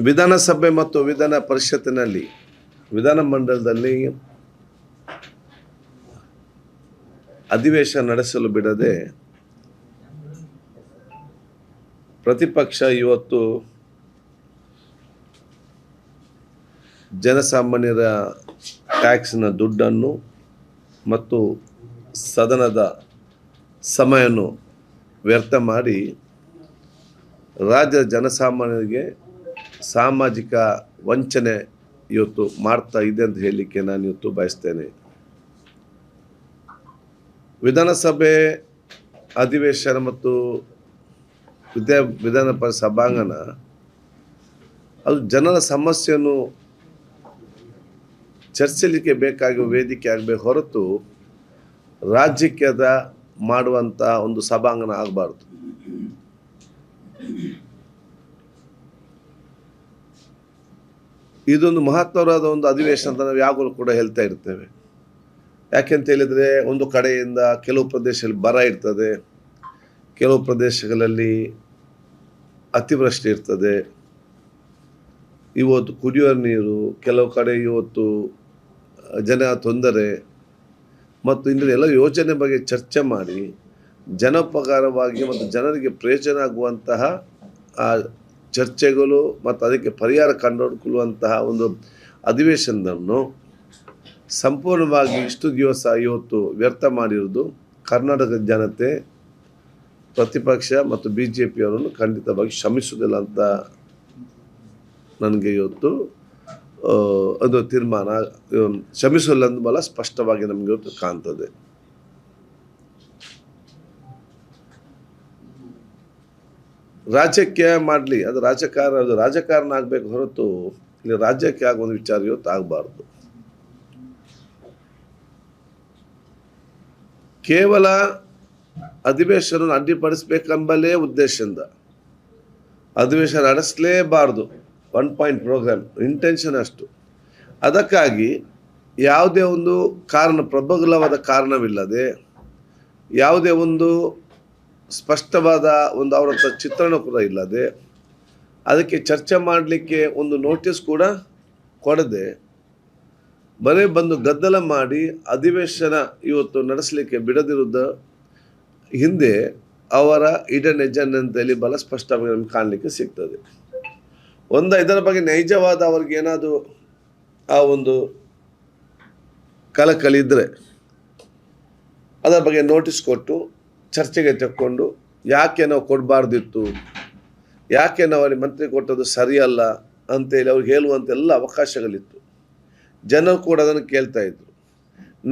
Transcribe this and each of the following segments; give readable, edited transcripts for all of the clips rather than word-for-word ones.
ವಿಧಾನಸಭೆ ಮತ್ತು ವಿಧಾನ ಪರಿಷತ್ತಿನಲ್ಲಿ ವಿಧಾನಮಂಡಲದಲ್ಲಿ ಅಧಿವೇಶನ ನಡೆಸಲು ಬಿಡದೆ ಪ್ರತಿಪಕ್ಷ ಇವತ್ತು ಜನಸಾಮಾನ್ಯರ ಟ್ಯಾಕ್ಸ್ನ ದುಡ್ಡನ್ನು ಮತ್ತು ಸದನದ ಸಮಯವನ್ನು ವ್ಯರ್ಥ ಮಾಡಿ ರಾಜ್ಯದ ಜನಸಾಮಾನ್ಯರಿಗೆ ಸಾಮಾಜಿಕ ವಂಚನೆ ಇವತ್ತು ಮಾಡ್ತಾ ಇದೆ ಅಂತ ಹೇಳಲಿಕ್ಕೆ ನಾನು ಇವತ್ತು ಬಯಸ್ತೇನೆ. ವಿಧಾನಸಭೆ ಅಧಿವೇಶನ ಮತ್ತು ವಿಧಾನ ಸಭಾಂಗಣ ಅದು ಜನರ ಸಮಸ್ಯೆಯನ್ನು ಚರ್ಚಿಸಲಿಕ್ಕೆ ಬೇಕಾಗುವ ವೇದಿಕೆ ಆಗಬೇಕು ಹೊರತು ರಾಜಕೀಯದ ಮಾಡುವಂಥ ಒಂದು ಸಭಾಂಗಣ ಆಗಬಾರ್ದು. ಇದೊಂದು ಮಹತ್ವವಾದ ಒಂದು ಅಧಿವೇಶನ ಅಂತ ನಾವು ಯಾವಾಗಲೂ ಕೂಡ ಹೇಳ್ತಾ ಇರ್ತೇವೆ. ಯಾಕೆಂತ ಹೇಳಿದರೆ ಒಂದು ಕಡೆಯಿಂದ ಕೆಲವು ಪ್ರದೇಶದಲ್ಲಿ ಬರ ಇರ್ತದೆ, ಕೆಲವು ಪ್ರದೇಶಗಳಲ್ಲಿ ಅತಿವೃಷ್ಟಿ ಇರ್ತದೆ, ಇವತ್ತು ಕುಡಿಯುವ ನೀರು, ಕೆಲವು ಕಡೆ ಇವತ್ತು ಜನ ತೊಂದರೆ ಮತ್ತು ಇನ್ನೂ ಎಲ್ಲ ಯೋಜನೆ ಬಗ್ಗೆ ಚರ್ಚೆ ಮಾಡಿ ಜನೋಪಕಾರವಾಗಿ ಮತ್ತು ಜನರಿಗೆ ಪ್ರಯೋಜನ ಆಗುವಂತಹ ಆ ಚರ್ಚೆಗಳು ಮತ್ತು ಅದಕ್ಕೆ ಪರಿಹಾರ ಕಂಡುಕೊಳ್ಳುವಂತಹ ಒಂದು ಅಧಿವೇಶನವನ್ನು ಸಂಪೂರ್ಣವಾಗಿ ಇಷ್ಟು ದಿವಸ ಇವತ್ತು ವ್ಯರ್ಥ ಮಾಡಿರುವುದು ಕರ್ನಾಟಕದ ಜನತೆ, ಪ್ರತಿಪಕ್ಷ ಮತ್ತು BJP ಅವರನ್ನು ಖಂಡಿತವಾಗಿ ಕ್ಷಮಿಸುವುದಿಲ್ಲ ಅಂತ ನನಗೆ ಇವತ್ತು ಅದು ತೀರ್ಮಾನ ಕ್ಷಮಿಸಲ್ಲ ಅಂದ ಬಹಳ ಸ್ಪಷ್ಟವಾಗಿ ನಮಗೆ ಇವತ್ತು ಕಾಣ್ತದೆ. ರಾಜ್ಯಕ್ಕೆ ಮಾಡಲಿ, ಅದು ರಾಜಕಾರಣ ಆಗಬೇಕು ಹೊರತು ಇಲ್ಲಿ ರಾಜ್ಯಕ್ಕೆ ಆಗುವ ಒಂದು ವಿಚಾರ ಇವತ್ತು ಆಗಬಾರ್ದು. ಕೇವಲ ಅಧಿವೇಶನ ಅಡ್ಡಿಪಡಿಸಬೇಕೆಂಬಲೇ ಉದ್ದೇಶದಿಂದ ಅಧಿವೇಶನ ನಡೆಸಲೇಬಾರ್ದು. 1 ಪಾಯಿಂಟ್ ಪ್ರೋಗ್ರಾಮ್ ಇಂಟೆನ್ಷನ್ ಅಷ್ಟು. ಅದಕ್ಕಾಗಿ ಯಾವುದೇ ಒಂದು ಪ್ರಬಲವಾದ ಕಾರಣವಿಲ್ಲದೆ, ಯಾವುದೇ ಒಂದು ಸ್ಪಷ್ಟವಾದ ಒಂದು ಅವರ ಚಿತ್ರಣ ಕೂಡ ಇಲ್ಲದೆ, ಅದಕ್ಕೆ ಚರ್ಚೆ ಮಾಡಲಿಕ್ಕೆ ಒಂದು ನೋಟಿಸ್ ಕೂಡ ಕೊಡದೆ ಬರೀ ಬಂದು ಗದ್ದಲ ಮಾಡಿ ಅಧಿವೇಶನ ಇವತ್ತು ನಡೆಸಲಿಕ್ಕೆ ಬಿಡದಿರುವುದ ಹಿಂದೆ ಅವರ ಇಡನ್ ಎಜೆಂಡಾ ಅಂತೇಳಿ ಬಹಳ ಸ್ಪಷ್ಟವಾಗಿ ನಮ್ಗೆ ಕಾಣಲಿಕ್ಕೆ ಸಿಗ್ತದೆ. ಇದರ ಬಗ್ಗೆ ನೈಜವಾದ ಅವ್ರಿಗೆ ಏನಾದರೂ ಆ ಒಂದು ಕಳಕಳಿದ್ರೆ ಅದರ ಬಗ್ಗೆ ನೋಟಿಸ್ ಕೊಟ್ಟು ಚರ್ಚೆಗೆ ತಕ್ಕೊಂಡು ಯಾಕೆ ನಾವು ಕೊಡಬಾರ್ದಿತ್ತು, ಯಾಕೆ ನಾವು ಅಲ್ಲಿ ಮಂತ್ರಿ ಕೊಟ್ಟದ್ದು ಸರಿಯಲ್ಲ ಅಂತೇಳಿ ಅವ್ರಿಗೆ ಹೇಳುವಂತೆಲ್ಲ ಅವಕಾಶಗಳಿತ್ತು. ಜನರು ಕೂಡ ಅದನ್ನು ಕೇಳ್ತಾ ಇದ್ರು.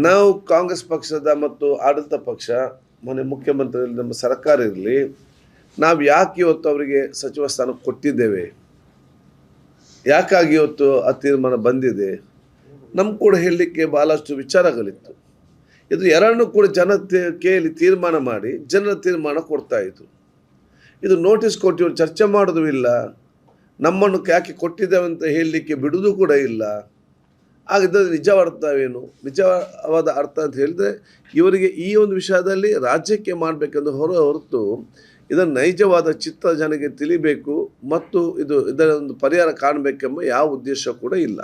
ನಾವು ಕಾಂಗ್ರೆಸ್ ಪಕ್ಷದ ಮತ್ತು ಆಡಳಿತ ಪಕ್ಷ, ಮೊನ್ನೆ ಮುಖ್ಯಮಂತ್ರಿ ನಮ್ಮ ಸರ್ಕಾರ ಇರಲಿ, ನಾವು ಯಾಕೆ ಇವತ್ತು ಅವರಿಗೆ ಸಚಿವ ಸ್ಥಾನ ಕೊಟ್ಟಿದ್ದೇವೆ, ಯಾಕಾಗಿ ಇವತ್ತು ಆ ತೀರ್ಮಾನ ಬಂದಿದೆ, ನಮ್ಗೆ ಕೂಡ ಹೇಳಲಿಕ್ಕೆ ಭಾಳಷ್ಟು ವಿಚಾರಗಳಿತ್ತು. ಇದು ಎರಡನ್ನೂ ಕೂಡ ಜನ ಕೇಳಿ ತೀರ್ಮಾನ ಮಾಡಿ ಜನರ ತೀರ್ಮಾನ ಕೊಡ್ತಾ ಇದ್ರು. ಇದು ನೋಟಿಸ್ ಕೊಟ್ಟು ಇವರು ಚರ್ಚೆ ಮಾಡೋದು ಇಲ್ಲ, ನಮ್ಮನ್ನು ಯಾಕೆ ಕೊಟ್ಟಿದ್ದೇವೆ ಅಂತ ಹೇಳಲಿಕ್ಕೆ ಬಿಡುವುದು ಕೂಡ ಇಲ್ಲ. ಹಾಗಿದ್ದರೆ ನಿಜವಾದ ಅರ್ಥ ಅಂತ ಹೇಳಿದ್ರೆ ಇವರಿಗೆ ಈ ಒಂದು ವಿಷಯದಲ್ಲಿ ರಾಜ್ಯಕ್ಕೆ ಮಾಡಬೇಕೆಂದು ಹೊರತು ಇದರ ನೈಜವಾದ ಚಿತ್ರ ಜನಕ್ಕೆ ತಿಳಿಬೇಕು ಮತ್ತು ಇದರ ಒಂದು ಪರಿಹಾರ ಕಾಣಬೇಕೆಂಬ ಯಾವ ಉದ್ದೇಶ ಕೂಡ ಇಲ್ಲ.